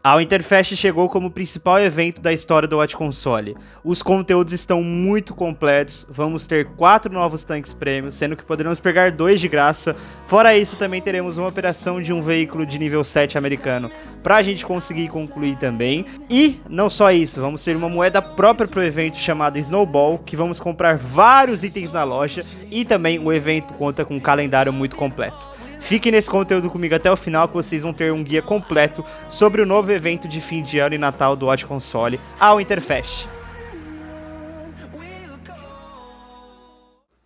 A Winterfest chegou como o principal evento da história do Watch Console. Os conteúdos estão muito completos, vamos ter 4 novos tanques prêmios, sendo que poderemos pegar 2 de graça. Fora isso, também teremos uma operação de um veículo de nível 7 americano pra gente conseguir concluir também. E não só isso, vamos ter uma moeda própria pro evento chamada Snowball, que vamos comprar vários itens na loja, e também o evento conta com um calendário muito completo. Fiquem nesse conteúdo comigo até o final, que vocês vão ter um guia completo sobre o novo evento de fim de ano e Natal do Watch Console, a Winterfest.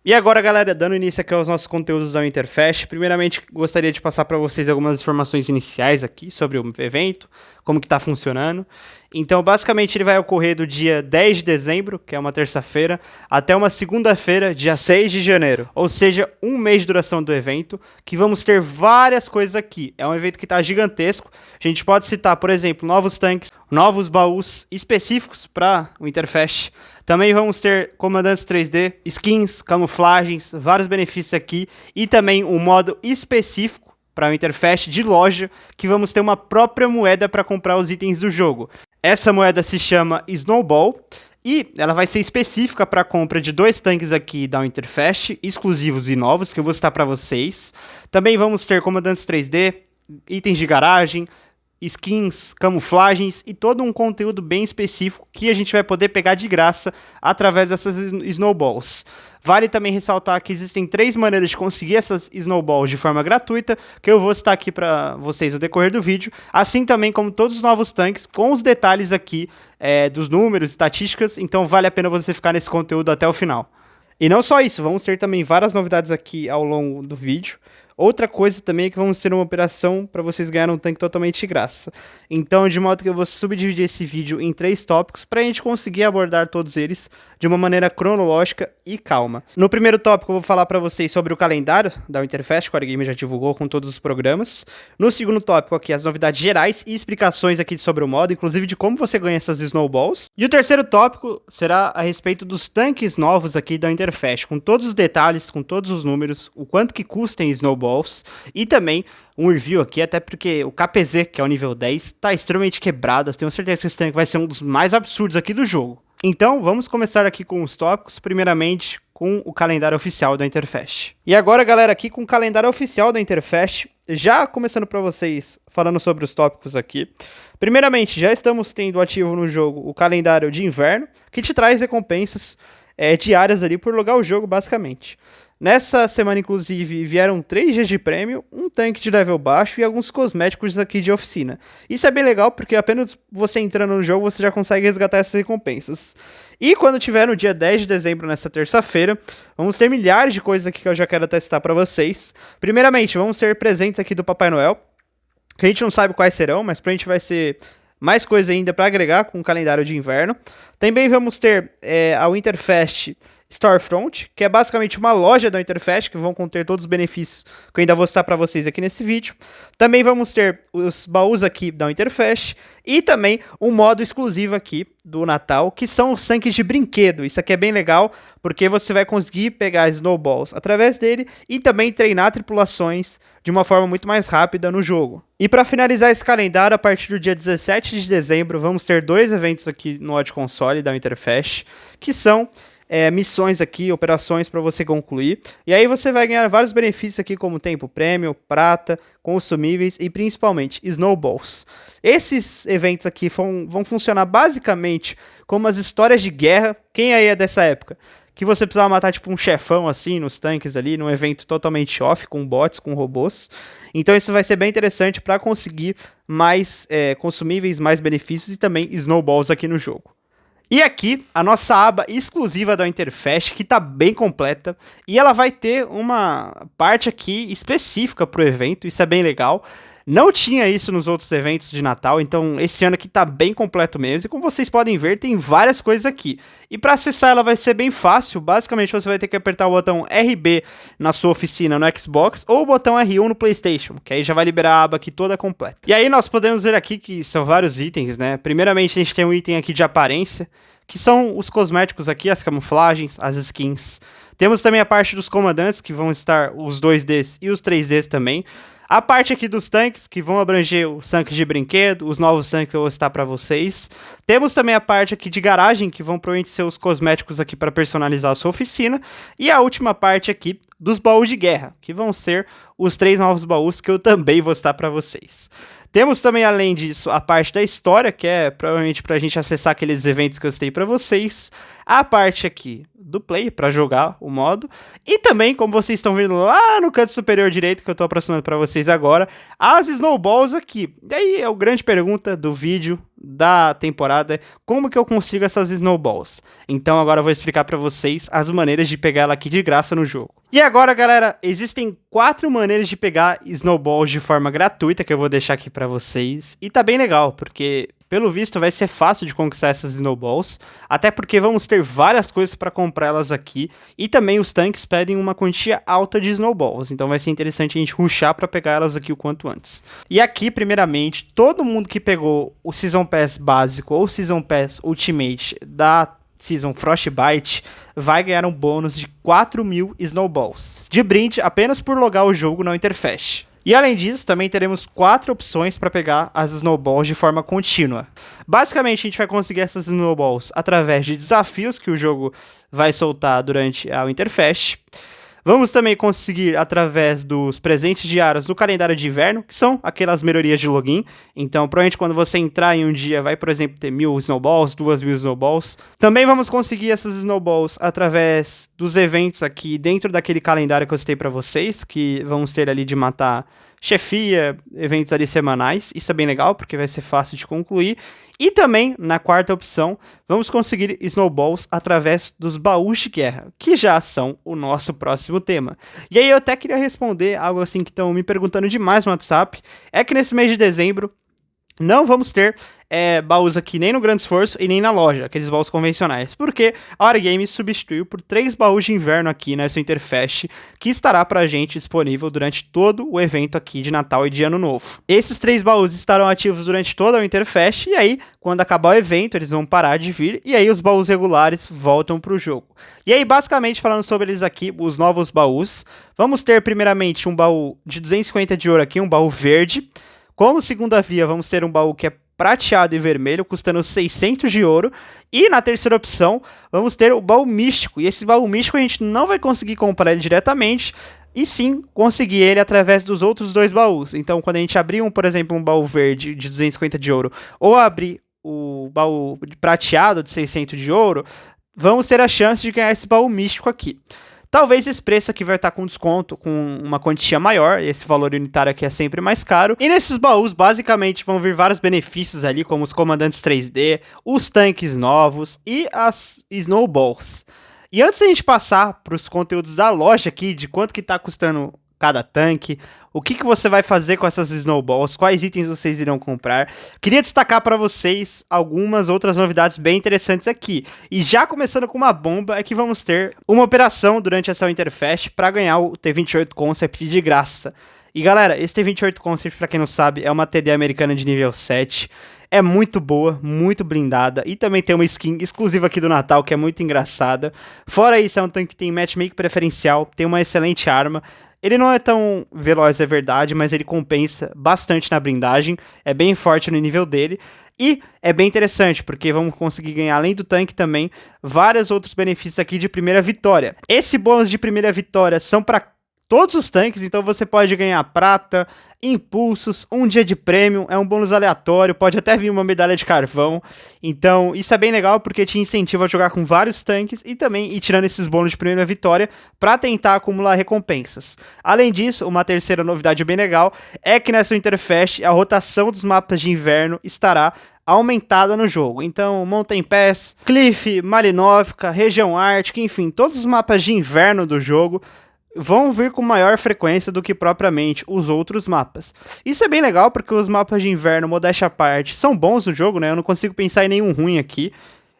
E agora, galera, dando início aqui aos nossos conteúdos da Winterfest, primeiramente gostaria de passar para vocês algumas informações iniciais aqui sobre o evento, como que está funcionando. Então, basicamente, ele vai ocorrer do dia 10 de dezembro, que é uma terça-feira, até uma segunda-feira, dia 6 de janeiro. Ou seja, um mês de duração do evento, que vamos ter várias coisas aqui. É um evento que está gigantesco. A gente pode citar, por exemplo, novos tanques, novos baús específicos para o Winterfest. Também vamos ter comandantes 3D, skins, camuflagens, vários benefícios aqui. E também um modo específico para o Winterfest de loja, que vamos ter uma própria moeda para comprar os itens do jogo. Essa moeda se chama Snowball e ela vai ser específica para a compra de 2 tanques aqui da Winterfest, exclusivos e novos, que eu vou citar para vocês. Também vamos ter comandantes 3D, itens de garagem, skins, camuflagens e todo um conteúdo bem específico que a gente vai poder pegar de graça através dessas Snowballs. Vale também ressaltar que existem 3 maneiras de conseguir essas Snowballs de forma gratuita, que eu vou citar aqui para vocês no decorrer do vídeo, assim também como todos os novos tanques, com os detalhes aqui dos números, estatísticas, então vale a pena você ficar nesse conteúdo até o final. E não só isso, vamos ter também várias novidades aqui ao longo do vídeo. Outra coisa também é que vamos ter uma operação para vocês ganharem um tanque totalmente de graça. Então, de modo que eu vou subdividir esse vídeo em 3 tópicos para a gente conseguir abordar todos eles de uma maneira cronológica e calma. No primeiro tópico eu vou falar para vocês sobre o calendário da Winterfest, que o Wargame já divulgou com todos os programas. No segundo tópico aqui, as novidades gerais e explicações aqui sobre o modo, inclusive de como você ganha essas Snowballs. E o terceiro tópico será a respeito dos tanques novos aqui da Winterfest, com todos os detalhes, com todos os números, o quanto que custem Snowballs. E também um review aqui, até porque o KPZ, que é o nível 10, tá extremamente quebrado. Eu tenho certeza que esse tanque vai ser um dos mais absurdos aqui do jogo. Então, vamos começar aqui com os tópicos, primeiramente com o calendário oficial da Winterfest. E agora, galera, aqui com o calendário oficial da Winterfest, já começando para vocês, falando sobre os tópicos aqui. Primeiramente, já estamos tendo ativo no jogo o calendário de inverno, que te traz recompensas diárias ali por logar o jogo, basicamente. Nessa semana, inclusive, vieram 3 dias de prêmio, um tanque de level baixo e alguns cosméticos aqui de oficina. Isso é bem legal, porque apenas você entrando no jogo, você já consegue resgatar essas recompensas. E quando tiver no dia 10 de dezembro, nessa terça-feira, vamos ter milhares de coisas aqui que eu já quero testar para vocês. Primeiramente, vamos ter presentes aqui do Papai Noel, que a gente não sabe quais serão, mas pra gente vai ser mais coisa ainda para agregar com o calendário de inverno. Também vamos ter a Winterfest Storefront, que é basicamente uma loja da Winterfest, que vão conter todos os benefícios que eu ainda vou citar para vocês aqui nesse vídeo. Também vamos ter os baús aqui da Winterfest e também um modo exclusivo aqui do Natal, que são os tanques de brinquedo. Isso aqui é bem legal, porque você vai conseguir pegar Snowballs através dele e também treinar tripulações de uma forma muito mais rápida no jogo. E para finalizar esse calendário, a partir do dia 17 de dezembro, vamos ter 2 eventos aqui no Watch Console da Winterfest, que são missões aqui, operações para você concluir. E aí você vai ganhar vários benefícios aqui, como tempo prêmio, prata, consumíveis e principalmente Snowballs. Esses eventos aqui vão funcionar basicamente como as histórias de guerra. Quem aí é dessa época? Que você precisava matar tipo um chefão assim nos tanques ali, num evento totalmente off, com bots, com robôs. Então isso vai ser bem interessante para conseguir mais consumíveis, mais benefícios e também Snowballs aqui no jogo. E aqui, a nossa aba exclusiva da Winterfest, que está bem completa, e ela vai ter uma parte aqui específica para o evento, isso é bem legal. Não tinha isso nos outros eventos de Natal, então esse ano aqui tá bem completo mesmo. E como vocês podem ver, tem várias coisas aqui. E para acessar ela vai ser bem fácil. Basicamente você vai ter que apertar o botão RB na sua oficina no Xbox ou o botão R1 no PlayStation, que aí já vai liberar a aba aqui toda completa. E aí nós podemos ver aqui que são vários itens, né? Primeiramente a gente tem um item aqui de aparência, que são os cosméticos aqui, as camuflagens, as skins. Temos também a parte dos comandantes, que vão estar os 2Ds e os 3Ds também. A parte aqui dos tanques, que vão abranger os tanques de brinquedo, os novos tanques que eu vou citar para vocês. Temos também a parte aqui de garagem, que vão provavelmente ser os cosméticos aqui para personalizar a sua oficina. E a última parte aqui dos baús de guerra, que vão ser os 3 novos baús que eu também vou citar para vocês. Temos também, além disso, a parte da história, que é provavelmente pra gente acessar aqueles eventos que eu citei pra vocês. A parte aqui do play, pra jogar o modo. E também, como vocês estão vendo lá no canto superior direito, que eu tô aproximando pra vocês agora, as snowballs aqui. E aí, é a grande pergunta do vídeo da temporada, como que eu consigo essas snowballs? Então agora eu vou explicar pra vocês as maneiras de pegar ela aqui de graça no jogo. E agora, galera, existem 4 maneiras de pegar snowballs de forma gratuita, que eu vou deixar aqui pra vocês. E tá bem legal, porque pelo visto vai ser fácil de conquistar essas snowballs, até porque vamos ter várias coisas para comprar elas aqui, e também os tanques pedem uma quantia alta de snowballs, então vai ser interessante a gente rushar para pegar elas aqui o quanto antes. E aqui, primeiramente, todo mundo que pegou o Season Pass básico ou Season Pass Ultimate da Season Frostbite vai ganhar um bônus de 4.000 snowballs, de brinde apenas por logar o jogo na Winterfest. E além disso, também teremos 4 opções para pegar as snowballs de forma contínua. Basicamente, a gente vai conseguir essas snowballs através de desafios que o jogo vai soltar durante a Winterfest. Vamos também conseguir através dos presentes diários do calendário de inverno, que são aquelas melhorias de login. Então, provavelmente quando você entrar em um dia, vai, por exemplo, ter 1.000 snowballs, 2.000 snowballs. Também vamos conseguir essas snowballs através dos eventos aqui dentro daquele calendário que eu citei para vocês, que vamos ter ali de matar chefia, eventos ali semanais. Isso é bem legal, porque vai ser fácil de concluir. E também, na quarta opção, vamos conseguir snowballs através dos baús de guerra, que já são o nosso próximo tema. E aí eu até queria responder algo assim que estão me perguntando demais no WhatsApp, é que nesse mês de dezembro não vamos ter baús aqui nem no Grande Esforço e nem na loja, aqueles baús convencionais, porque a Wargaming substituiu por 3 baús de inverno aqui nessa Winterfest, que estará pra gente disponível durante todo o evento aqui de Natal e de Ano Novo. Esses 3 baús estarão ativos durante toda a Winterfest, e aí, quando acabar o evento, eles vão parar de vir, e aí os baús regulares voltam pro jogo. E aí, basicamente, falando sobre eles aqui, os novos baús, vamos ter primeiramente um baú de 250 de ouro aqui, um baú verde. Como segunda via, vamos ter um baú que é prateado e vermelho, custando 600 de ouro. E na terceira opção, vamos ter o baú místico. E esse baú místico a gente não vai conseguir comprar ele diretamente, e sim conseguir ele através dos outros 2 baús. Então, quando a gente abrir, por exemplo, um baú verde de 250 de ouro, ou abrir o baú prateado de 600 de ouro, vamos ter a chance de ganhar esse baú místico aqui. Talvez esse preço aqui vai estar com desconto, com uma quantia maior, esse valor unitário aqui é sempre mais caro. E nesses baús, basicamente, vão vir vários benefícios ali, como os comandantes 3D, os tanques novos e as snowballs. E antes da gente passar para os conteúdos da loja aqui, de quanto que está custando cada tanque, o que você vai fazer com essas snowballs, quais itens vocês irão comprar. Queria destacar para vocês algumas outras novidades bem interessantes aqui. E já começando com uma bomba, é que vamos ter uma operação durante essa Winterfest para ganhar o T28 Concept de graça. E galera, esse T28 Concept, para quem não sabe, é uma TD americana de nível 7. É muito boa, muito blindada, e também tem uma skin exclusiva aqui do Natal, que é muito engraçada. Fora isso, é um tanque que tem matchmaking preferencial, tem uma excelente arma. Ele não é tão veloz, é verdade, mas ele compensa bastante na blindagem, é bem forte no nível dele. E é bem interessante, porque vamos conseguir ganhar, além do tanque também, vários outros benefícios aqui de primeira vitória. Esse bônus de primeira vitória são para todos os tanques, então você pode ganhar prata, impulsos, um dia de prêmio, é um bônus aleatório, pode até vir uma medalha de carvão. Então isso é bem legal porque te incentiva a jogar com vários tanques e também ir tirando esses bônus de primeira vitória para tentar acumular recompensas. Além disso, uma terceira novidade bem legal é que nessa Winterfest a rotação dos mapas de inverno estará aumentada no jogo. Então, Mountain Pass, Cliff, Malinovka, Região Ártica, enfim, todos os mapas de inverno do jogo vão vir com maior frequência do que propriamente os outros mapas. Isso é bem legal porque os mapas de inverno, modéstia à parte, são bons no jogo, né? Eu não consigo pensar em nenhum ruim aqui.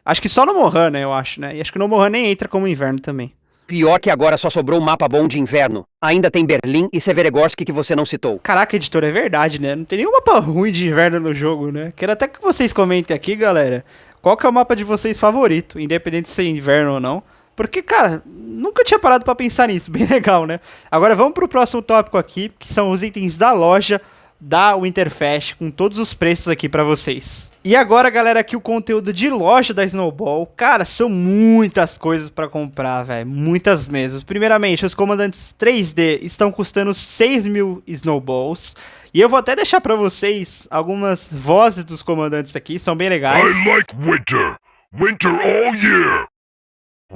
Acho que só no Mohan, né? Eu acho, né? E acho que no Mohan nem entra como inverno também. Pior que agora só sobrou um mapa bom de inverno. Ainda tem Berlim e Severogorsk que você não citou. Caraca, editor, é verdade, né? Não tem nenhum mapa ruim de inverno no jogo, né? Quero até que vocês comentem aqui, galera, qual que é o mapa de vocês favorito, independente se é inverno ou não. Porque, cara, nunca tinha parado pra pensar nisso, bem legal, né? Agora vamos pro próximo tópico aqui, que são os itens da loja da Winterfest, com todos os preços aqui pra vocês. E agora, galera, aqui o conteúdo de loja da Snowball. Cara, são muitas coisas pra comprar, velho, muitas mesmo. Primeiramente, os comandantes 3D estão custando 6.000 Snowballs. E eu vou até deixar pra vocês algumas vozes dos comandantes aqui, são bem legais. I like winter. Winter all year.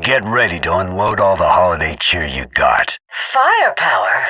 Get ready to unload all the holiday cheer you got. Firepower?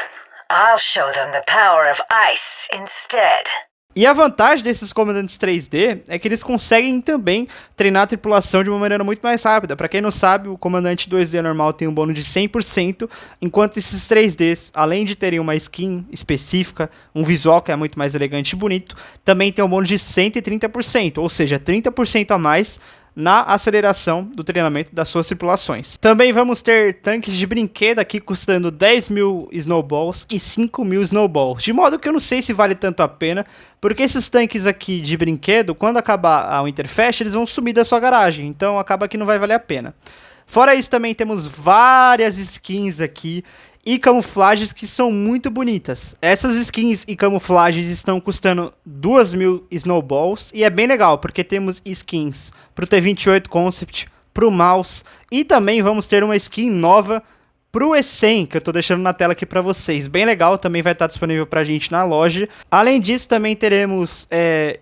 I'll show them the power of ice instead. E a vantagem desses comandantes 3D é que eles conseguem também treinar a tripulação de uma maneira muito mais rápida. Pra quem não sabe, o comandante 2D normal tem um bônus de 100%, enquanto esses 3Ds, além de terem uma skin específica, um visual que é muito mais elegante e bonito, também tem um bônus de 130%, ou seja, 30% a mais na aceleração do treinamento das suas tripulações. Também vamos ter tanques de brinquedo aqui custando 10.000 Snowballs e 5.000 Snowballs, de modo que eu não sei se vale tanto a pena, porque esses tanques aqui de brinquedo, quando acabar a Winterfest, eles vão sumir da sua garagem, então acaba que não vai valer a pena. Fora isso, também temos várias skins aqui e camuflagens que são muito bonitas. Essas skins e camuflagens estão custando 2.000 Snowballs e é bem legal, porque temos skins pro T-28 Concept, pro Mouse e também vamos ter uma skin nova pro E100, que eu tô deixando na tela aqui pra vocês. Bem legal, também vai estar disponível pra gente na loja. Além disso, também teremos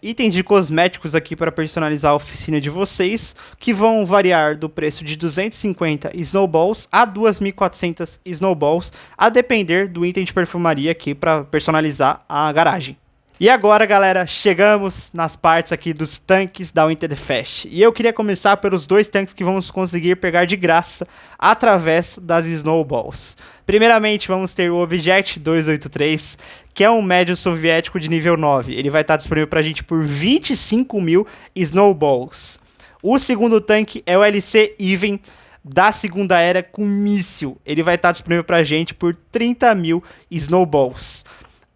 itens de cosméticos aqui para personalizar a oficina de vocês, que vão variar do preço de 250 Snowballs a 2.400 Snowballs, a depender do item de perfumaria aqui para personalizar a garagem. E agora, galera, chegamos nas partes aqui dos tanques da Winterfest. E eu queria começar pelos dois tanques que vamos conseguir pegar de graça através das Snowballs. Primeiramente, vamos ter o Object 283, que é um médio soviético de nível 9. Ele vai estar disponível pra gente por 25.000 Snowballs. O segundo tanque é o LC Even da Segunda Era com míssil. Ele vai estar disponível pra gente por 30.000 Snowballs.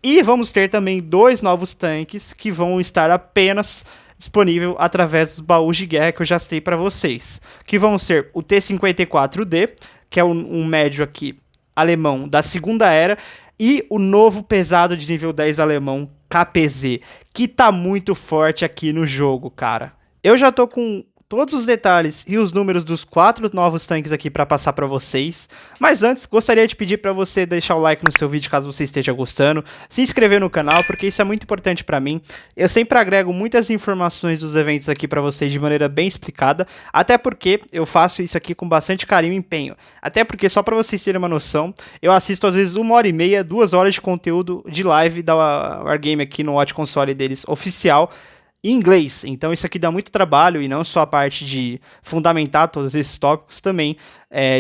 E vamos ter também dois novos tanques que vão estar apenas disponível através dos baús de guerra que eu já citei para vocês. Que vão ser o T-54D, que é um médio aqui alemão da Segunda Era, e o novo pesado de nível 10 alemão KPZ, que tá muito forte aqui no jogo, cara. Eu já tô com todos os detalhes e os números dos 4 novos tanques aqui para passar para vocês. Mas antes, gostaria de pedir para você deixar o like no seu vídeo caso você esteja gostando, se inscrever no canal, porque isso é muito importante para mim. Eu sempre agrego muitas informações dos eventos aqui para vocês de maneira bem explicada, até porque eu faço isso aqui com bastante carinho e empenho. Até porque, só para vocês terem uma noção, eu assisto às vezes 1h30, 2 horas de conteúdo de live da Wargame aqui no Watch Console deles oficial, em inglês. Então isso aqui dá muito trabalho, e não só a parte de fundamentar todos esses tópicos, também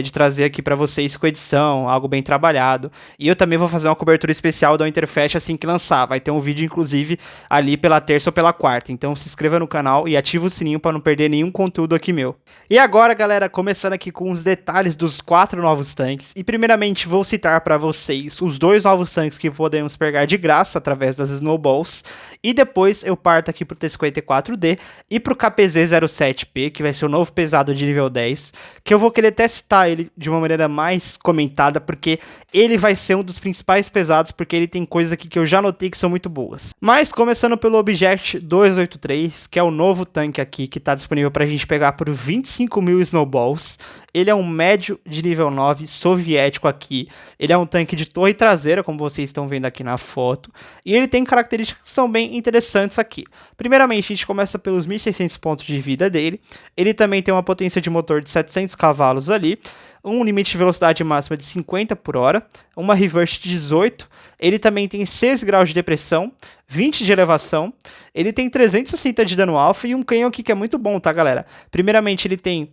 de trazer aqui para vocês com edição, algo bem trabalhado. E eu também vou fazer uma cobertura especial da Winterfest assim que lançar. Vai ter um vídeo, inclusive, ali pela terça ou pela quarta. Então se inscreva no canal e ative o sininho para não perder nenhum conteúdo aqui meu. E agora, galera, começando aqui com os detalhes dos 4 novos tanques. E primeiramente vou citar para vocês os 2 novos tanques que podemos pegar de graça através das Snowballs. E depois eu parto aqui pro T-54D e pro KPZ-07P, que vai ser o novo pesado de nível 10, que eu vou querer até citar ele de uma maneira mais comentada, porque ele vai ser um dos principais pesados, porque ele tem coisas aqui que eu já notei que são muito boas. Mas começando pelo Object 283, que é o novo tanque aqui, que está disponível para a gente pegar por 25.000 Snowballs. Ele é um médio de nível 9 soviético aqui. Ele é um tanque de torre traseira, como vocês estão vendo aqui na foto. E ele tem características que são bem interessantes aqui. Primeiramente, a gente começa pelos 1.600 pontos de vida dele. Ele também tem uma potência de motor de 700 cavalos ali, um limite de velocidade máxima de 50 por hora, uma reverse de 18, ele também tem 6 graus de depressão, 20 de elevação, ele tem 360 de dano alfa e um canhão aqui que é muito bom, tá, galera? Primeiramente, ele tem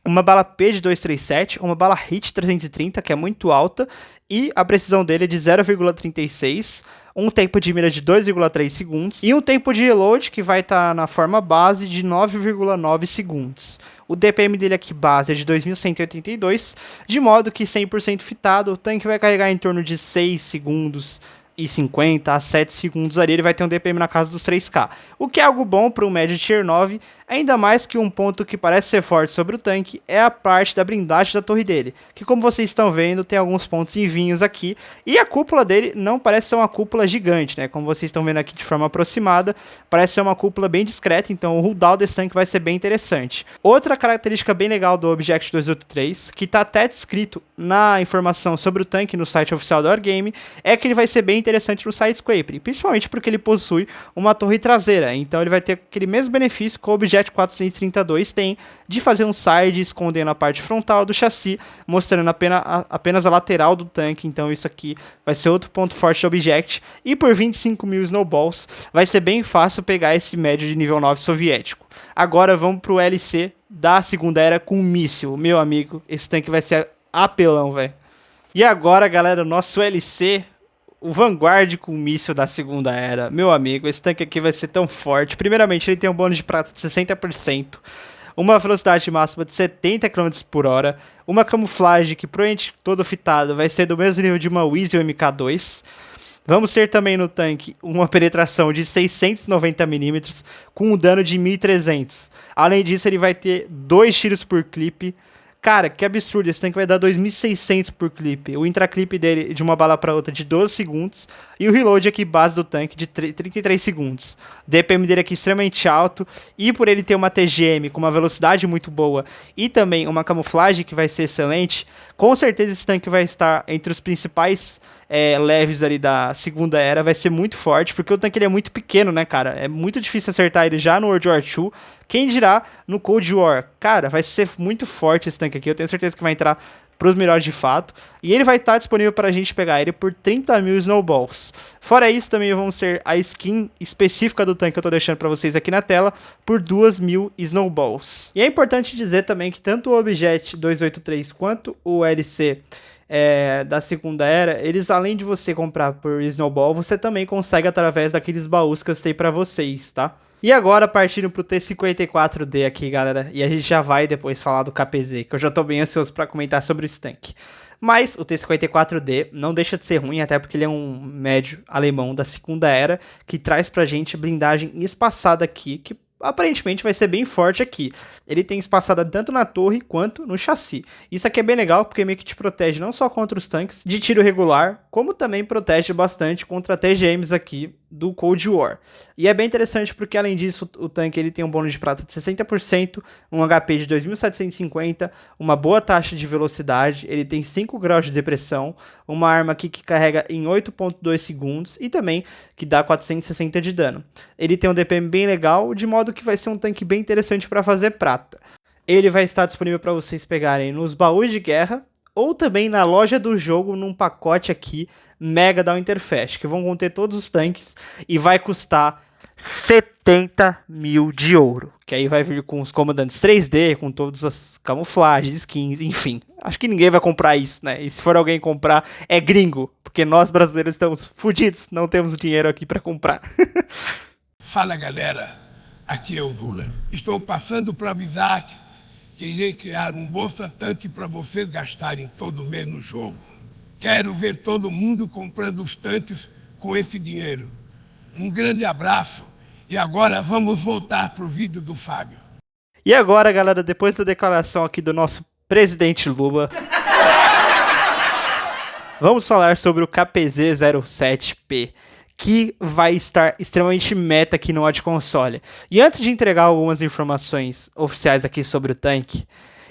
uma bala P de 237, uma bala HIT 330, que é muito alta, e a precisão dele é de 0,36, um tempo de mira de 2,3 segundos, e um tempo de reload, que vai estar na forma base, de 9,9 segundos. O DPM dele aqui base é de 2.182, de modo que 100% fitado, o tanque vai carregar em torno de 6 segundos, a 7 segundos ali, ele vai ter um DPM na casa dos 3k. O que é algo bom para um médio tier 9, ainda mais que um ponto que parece ser forte sobre o tanque é a parte da blindagem da torre dele, que como vocês estão vendo, tem alguns pontos em vinhos aqui, e a cúpula dele não parece ser uma cúpula gigante, né? Como vocês estão vendo aqui de forma aproximada, parece ser uma cúpula bem discreta, então o cooldown desse tanque vai ser bem interessante. Outra característica bem legal do Object 283, que está até descrito na informação sobre o tanque no site oficial da Wargame, é que ele vai ser bem interessante no Sidescraper, principalmente porque ele possui uma torre traseira, então ele vai ter aquele mesmo benefício que o Object 432 tem, de fazer um side escondendo a parte frontal do chassi, mostrando apenas a lateral do tanque, então isso aqui vai ser outro ponto forte do Object, e por 25 mil Snowballs vai ser bem fácil pegar esse médio de nível 9 soviético. Agora vamos pro LC da segunda era com míssil, meu amigo, esse tanque vai ser apelão, velho. E agora, galera, o nosso LC, o Vanguard com míssil da segunda era. Meu amigo, esse tanque aqui vai ser tão forte. Primeiramente, ele tem um bônus de prata de 60%, uma velocidade máxima de 70 km por hora, uma camuflagem que, provavelmente todo fitado, vai ser do mesmo nível de uma Weasel MK2. Vamos ter também no tanque uma penetração de 690mm com um dano de 1300. Além disso, ele vai ter 2 tiros por clipe. Cara, que absurdo, esse tanque vai dar 2.600 por clipe. O intraclip dele de uma bala para outra de 12 segundos. E o reload aqui base do tanque de 33 segundos. O DPM dele aqui extremamente alto. E por ele ter uma TGM com uma velocidade muito boa e também uma camuflagem que vai ser excelente, com certeza esse tanque vai estar entre os principais leves ali da segunda era. Vai ser muito forte, porque o tanque ele é muito pequeno, né, cara? É muito difícil acertar ele já no World War II. Quem dirá no Cold War? Cara, vai ser muito forte esse tanque aqui. Eu tenho certeza que vai entrar pros melhores de fato. E ele vai estar disponível pra gente pegar ele por 30 mil Snowballs. Fora isso, também vamos ter a skin específica do tanque que eu tô deixando pra vocês aqui na tela por 2.000 Snowballs. E é importante dizer também que tanto o Object 283 quanto o LC da segunda era, eles além de você comprar por Snowball, você também consegue através daqueles baús que eu citei pra vocês, tá? E agora partindo pro T54D aqui, galera, e a gente já vai depois falar do KPZ, que eu já tô bem ansioso pra comentar sobre esse tanque. Mas o T54D não deixa de ser ruim, até porque ele é um médio alemão da segunda era, que traz pra gente blindagem espaçada aqui, que aparentemente vai ser bem forte aqui. Ele tem espaçada tanto na torre quanto no chassi. Isso aqui é bem legal porque meio que te protege não só contra os tanques de tiro regular, como também protege bastante contra TGMs aqui do Cold War. E é bem interessante porque além disso o tanque ele tem um bônus de prata de 60%, um HP de 2750, uma boa taxa de velocidade, ele tem 5 graus de depressão, uma arma aqui que carrega em 8.2 segundos e também que dá 460 de dano. Ele tem um DPM bem legal, de modo que vai ser um tanque bem interessante para fazer prata. Ele vai estar disponível para vocês pegarem nos baús de guerra ou também na loja do jogo num pacote aqui mega da Winterfest, que vão conter todos os tanques e vai custar 70 mil de ouro, que aí vai vir com os comandantes 3D, com todas as camuflagens, skins, enfim. Acho que ninguém vai comprar isso, né? E se for alguém comprar, é gringo, porque nós brasileiros estamos fodidos, não temos dinheiro aqui para comprar. Fala, galera, aqui é o Lula. Estou passando para avisar que irei criar um bolsa tanque para vocês gastarem todo mês no jogo. Quero ver todo mundo comprando os tanques com esse dinheiro. Um grande abraço e agora vamos voltar pro vídeo do Fábio. E agora, galera, depois da declaração aqui do nosso presidente Lula, vamos falar sobre o KPZ-07P, que vai estar extremamente meta aqui no Odd Console. E antes de entregar algumas informações oficiais aqui sobre o tanque,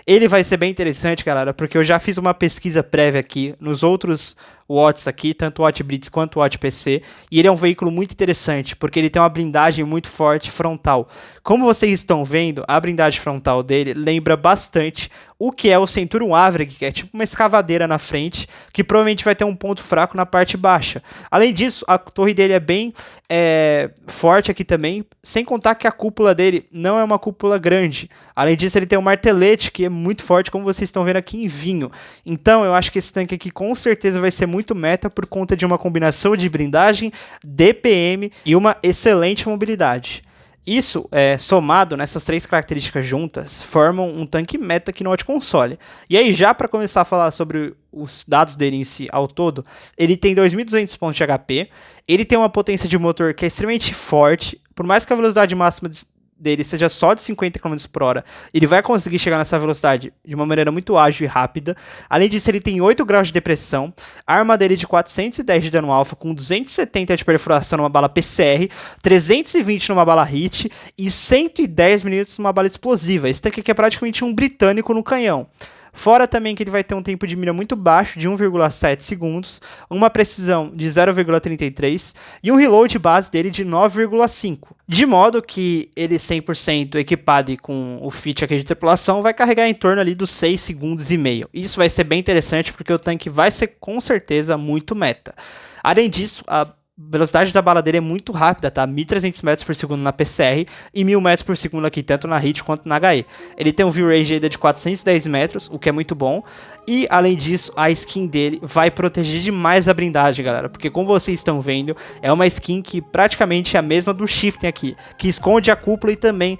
ele vai ser bem interessante, galera, porque eu já fiz uma pesquisa prévia aqui nos outros Watts aqui, tanto o Watt Blitz quanto o Watt PC, e ele é um veículo muito interessante, porque ele tem uma blindagem muito forte frontal. Como vocês estão vendo, a blindagem frontal dele lembra bastante o que é o Centurion Avreg, que é tipo uma escavadeira na frente, que provavelmente vai ter um ponto fraco na parte baixa. Além disso, a torre dele é bem forte aqui também, sem contar que a cúpula dele não é uma cúpula grande. Além disso, ele tem um martelete que é muito forte, como vocês estão vendo aqui em vinho. Então, eu acho que esse tanque aqui com certeza vai ser muito meta por conta de uma combinação de blindagem, DPM e uma excelente mobilidade. Isso, somado nessas 3 características juntas, formam um tanque meta aqui no Hot Console. E aí, já para começar a falar sobre os dados dele em si ao todo, ele tem 2.200 pontos de HP, ele tem uma potência de motor que é extremamente forte, por mais que a velocidade máxima dele seja só de 50 km por hora, ele vai conseguir chegar nessa velocidade de uma maneira muito ágil e rápida. Além disso, ele tem 8 graus de depressão, a arma dele é de 410 de dano alfa, com 270 de perfuração numa bala PCR, 320 numa bala hit e 110 mm numa bala explosiva. Esse tanque aqui é praticamente um britânico no canhão. Fora também que ele vai ter um tempo de mira muito baixo, de 1,7 segundos, uma precisão de 0,33 e um reload base dele de 9,5. De modo que ele 100% equipado e com o feat aqui de tripulação vai carregar em torno ali dos 6 segundos e meio. Isso vai ser bem interessante porque o tanque vai ser com certeza muito meta. Além disso, a velocidade da bala dele é muito rápida, tá? 1.300 metros por segundo na PCR e 1.000 metros por segundo aqui, tanto na hit quanto na HE. Ele tem um view range ainda de 410 metros, o que é muito bom. E, além disso, a skin dele vai proteger demais a blindagem, galera. Porque, como vocês estão vendo, é uma skin que praticamente é a mesma do Shifting aqui, que esconde a cúpula e também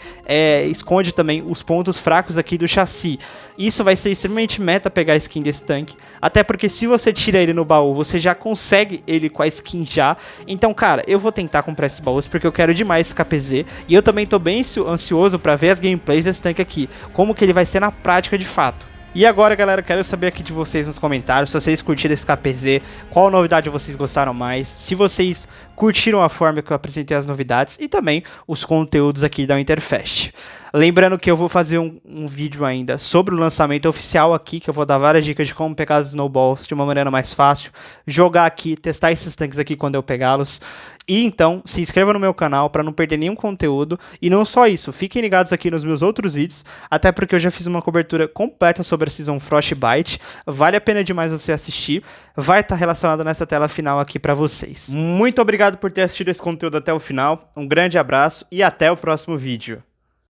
esconde também os pontos fracos aqui do chassi. Isso vai ser extremamente meta pegar a skin desse tanque, até porque se você tira ele no baú, você já consegue ele com a skin já. Então, cara, eu vou tentar comprar esse baú porque eu quero demais esse KPZ. E eu também tô bem ansioso pra ver as gameplays desse tanque aqui, como que ele vai ser na prática de fato. E agora, galera, eu quero saber aqui de vocês nos comentários, se vocês curtiram esse KPZ, qual novidade vocês gostaram mais, se vocês curtiram a forma que eu apresentei as novidades e também os conteúdos aqui da Winterfest. Lembrando que eu vou fazer um vídeo ainda sobre o lançamento oficial aqui, que eu vou dar várias dicas de como pegar as snowballs de uma maneira mais fácil, jogar aqui, testar esses tanques aqui quando eu pegá-los. E então, se inscreva no meu canal para não perder nenhum conteúdo. E não só isso, fiquem ligados aqui nos meus outros vídeos, até porque eu já fiz uma cobertura completa sobre a Season Frostbite. Vale a pena demais você assistir, vai estar relacionado nessa tela final aqui para vocês. Muito obrigado por ter assistido esse conteúdo até o final, um grande abraço e até o próximo vídeo.